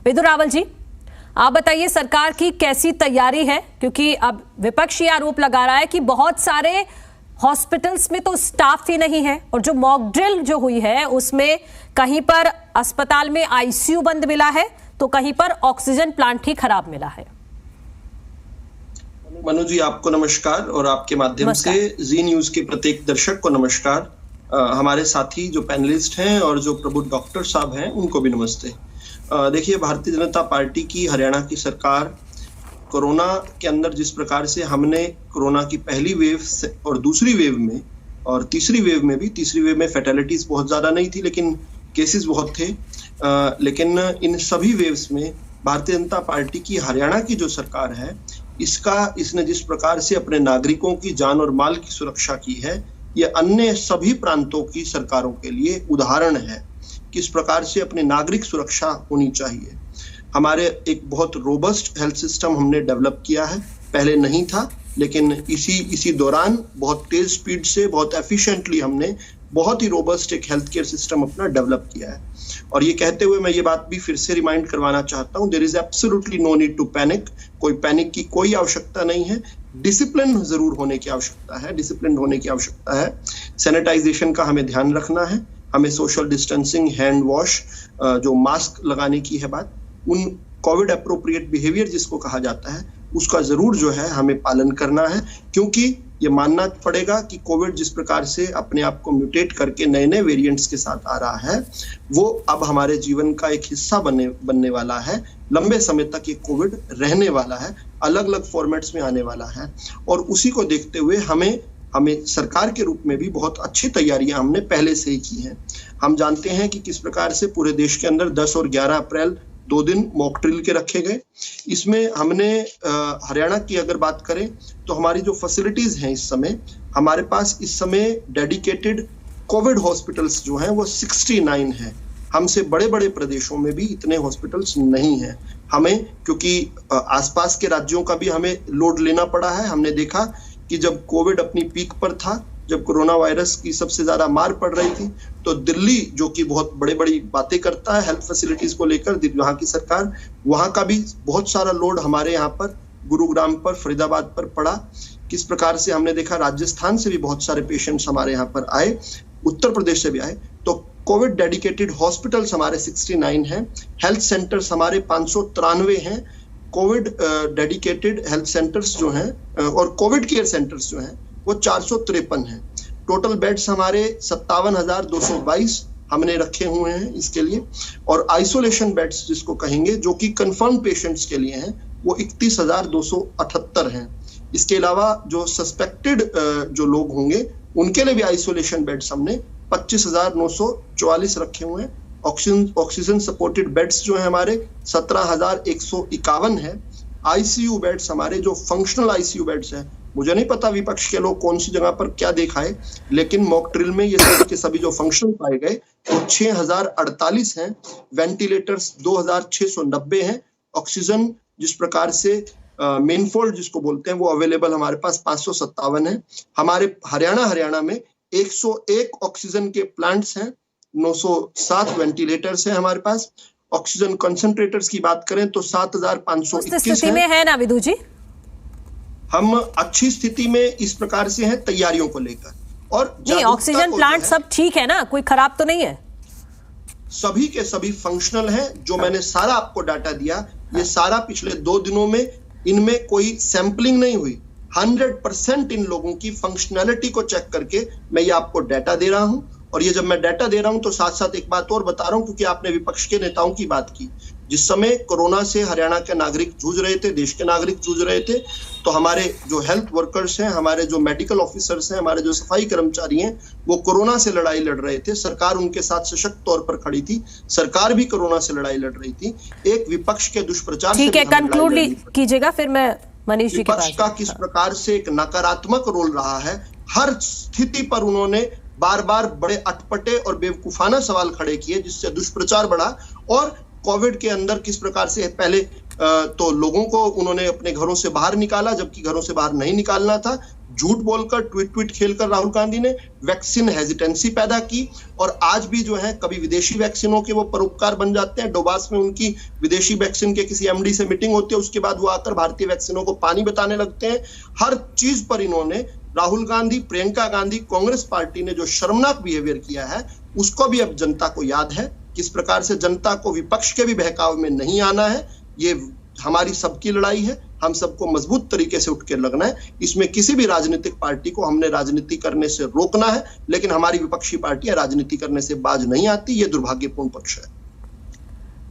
विदु रावल जी, आप बताइए सरकार की कैसी तैयारी है, क्योंकि अब विपक्ष ये आरोप लगा रहा है कि बहुत सारे हॉस्पिटल्स में तो स्टाफ ही नहीं है और जो मॉक ड्रिल जो हुई है उसमें कहीं पर अस्पताल में आईसीयू बंद मिला है तो कहीं पर ऑक्सीजन प्लांट ही खराब मिला है। मनु जी, आपको नमस्कार और आपके माध्यम से जी न्यूज के प्रत्येक दर्शक को नमस्कार। हमारे साथी जो पैनलिस्ट हैं और जो प्रबुद्ध डॉक्टर साहब हैं उनको भी नमस्ते। देखिए, भारतीय जनता पार्टी की हरियाणा की सरकार कोरोना के अंदर जिस प्रकार से हमने कोरोना की पहली वेव और दूसरी वेव में और तीसरी वेव में फैटेलिटीज बहुत ज्यादा नहीं थी लेकिन केसेस बहुत थे, लेकिन इन सभी वेव्स में भारतीय जनता पार्टी की हरियाणा की जो सरकार है इसने जिस प्रकार से अपने नागरिकों की जान और माल की सुरक्षा की है, ये अन्य सभी प्रांतों की सरकारों के लिए उदाहरण है किस प्रकार से अपनी नागरिक सुरक्षा होनी चाहिए। हमारे एक बहुत रोबस्ट हेल्थ सिस्टम हमने डेवलप किया है, पहले नहीं था, लेकिन इसी दौरान बहुत तेज स्पीड से बहुत एफिशिएंटली हमने बहुत ही रोबस्ट एक हेल्थ केयर सिस्टम अपना डेवलप किया है। और ये कहते हुए मैं ये बात भी फिर से रिमाइंड करवाना चाहता हूँ, there is absolutely no need to panic. कोई पैनिक की कोई आवश्यकता नहीं है, डिसिप्लिन जरूर होने की आवश्यकता है, डिसिप्लिन होने की आवश्यकता है। सैनिटाइजेशन का हमें ध्यान रखना है, हमें सोशल डिस्टेंसिंग, हैंड वॉश, जो मास्क लगाने की है बात, उन कोविड अप्रोप्रिएट बिहेवियर जिसको कहा जाता है उसका जरूर जो है हमें पालन करना है, क्योंकि ये मानना पड़ेगा कि कोविड जिस प्रकार से अपने आप को म्यूटेट करके नए नए वेरिएंट्स के साथ आ रहा है वो अब हमारे जीवन का एक हिस्सा बनने वाला है। लंबे समय तक ये कोविड रहने वाला है, अलग अलग फॉर्मेट्स में आने वाला है और उसी को देखते हुए हमें सरकार के रूप में भी बहुत अच्छी तैयारियां हमने पहले से ही की हैं। हम जानते हैं कि किस प्रकार से पूरे देश के अंदर 10 और 11 अप्रैल 2 दिन मॉक ड्रिल के रखे गए। इसमें हमने हरियाणा की अगर बात करें तो हमारी जो फैसिलिटीज हैं इस समय, हमारे पास इस समय डेडिकेटेड कोविड हॉस्पिटल्स जो हैं वो 69 हैं। हमसे बड़े बड़े प्रदेशों में भी इतने हॉस्पिटल्स नहीं हैं। हमें क्योंकि आसपास के राज्यों का भी हमें लोड लेना पड़ा है। हमने देखा कि जब कोविड अपनी पीक पर था, जब कोरोना वायरस की सबसे ज्यादा मार पड़ रही थी, तो दिल्ली जो कि बहुत बड़ी बड़ी बातें करता है हेल्थ फैसिलिटीज को लेकर, वहां की सरकार, वहां का भी बहुत सारा लोड हमारे यहाँ पर गुरुग्राम पर, फरीदाबाद पर पड़ा। किस प्रकार से हमने देखा राजस्थान से भी बहुत सारे पेशेंट्स हमारे यहाँ पर आए, उत्तर प्रदेश से भी आए। तो कोविड डेडिकेटेड हॉस्पिटल्स हमारे 69 हैं, हेल्थ सेंटर्स हमारे 593 हैं, कोविड डेडिकेटेड हेल्थ सेंटर्स जो हैं और कोविड केयर सेंटर्स जो हैं वो 453 हैं। टोटल बेड्स हमारे 57,222 हमने रखे हुए हैं इसके लिए, और आइसोलेशन बेड्स जिसको कहेंगे जो कि कंफर्म पेशेंट्स के लिए हैं वो 31,278 हैं। इसके अलावा जो सस्पेक्टेड जो लोग होंगे उनके लिए भी आइसोलेशन बेड्स हमने 25,944 रखे हुए हैं। ऑक्सीजन सपोर्टेड बेड्स जो है हमारे 17,151 है। आईसीयू बेड्स हमारे जो फंक्शनल आईसीयू बेड्स हैं, मुझे नहीं पता विपक्ष के लोग कौन सी जगह पर क्या देखा है, लेकिन मॉक ड्रिल में ये सभी के सभी जो फंक्शनल पाए गए वो 6,048 हैं। वेंटिलेटर्स 2,690 हैं। ऑक्सीजन जिस प्रकार से मेनफोल्ड जिसको बोलते हैं वो अवेलेबल हमारे पास 557 है। हमारे हरियाणा में 101 ऑक्सीजन के प्लांट्स हैं, 907 वेंटिलेटर्स हैं हमारे पास। ऑक्सीजन कंसंट्रेटर्स की बात करें तो 7,521 स्थिति में है ना विदु जी? हम अच्छी स्थिति में इस प्रकार से हैं तैयारियों को लेकर। और नहीं, ऑक्सीजन प्लांट सब ठीक है ना, कोई खराब तो नहीं है? सभी के सभी फंक्शनल हैं। जो मैंने सारा आपको डाटा दिया, ये सारा पिछले 2 दिनों में, इनमें कोई सैंपलिंग नहीं हुई। 100% इन लोगों की फंक्शनैलिटी को चेक करके मैं ये आपको डाटा दे रहा हूं। और ये जब मैं डाटा दे रहा हूं तो साथ साथ एक बात और बता रहा हूं, क्योंकि आपने विपक्ष के नेताओं की बात की। जिस समय कोरोना से हरियाणा के नागरिक जूझ रहे थे, देश के नागरिक जूझ रहे थे, तो हमारे जो हेल्थ वर्कर्स हैं, हमारे जो मेडिकल ऑफिसर्स हैं, हमारे जो सफाई कर्मचारी हैं, वो कोरोना से लड़ाई लड़ रहे थे। सरकार उनके साथ सशक्त तौर पर खड़ी थी। सरकार भी कोरोना से लड़ाई लड़ रही थी। एक विपक्ष के दुष्प्रचार ठीक है, कंक्लूड कीजिएगा, फिर मैं मनीष जी के पास। विपक्ष का किस प्रकार से एक नकारात्मक रोल रहा है, हर स्थिति पर उन्होंने बार बार बड़े अटपटे और बेवकूफाना सवाल खड़े किए, जिससे दुष्प्रचार बढ़ा। और कोविड के अंदर किस प्रकार से पहले तो लोगों को उन्होंने अपने घरों से बाहर निकाला, जबकि घरों से बाहर नहीं निकालना था। झूठ बोलकर ट्वीट खेलकर राहुल गांधी ने वैक्सीन हेजिटेंसी पैदा की, और आज भी जो है कभी विदेशी वैक्सीनों के वो परोपकार बन जाते हैं। डोबास में उनकी विदेशी वैक्सीन के किसी एमडी से मीटिंग होती है, उसके बाद वो आकर भारतीय वैक्सीनों को पानी बताने लगते हैं। हर चीज पर इन्होंने, राहुल गांधी, प्रियंका गांधी, कांग्रेस पार्टी ने जो शर्मनाक बिहेवियर किया है उसको भी अब जनता को याद है। किस प्रकार से जनता को विपक्ष के भी बहकाव में नहीं आना है, ये हमारी सबकी लड़ाई है। हम सबको मजबूत तरीके से उठ के लगना है। इसमें किसी भी राजनीतिक पार्टी को हमने राजनीति करने से रोकना है, लेकिन हमारी विपक्षी पार्टियां राजनीति करने से बाज नहीं आती। ये दुर्भाग्यपूर्ण पक्ष है।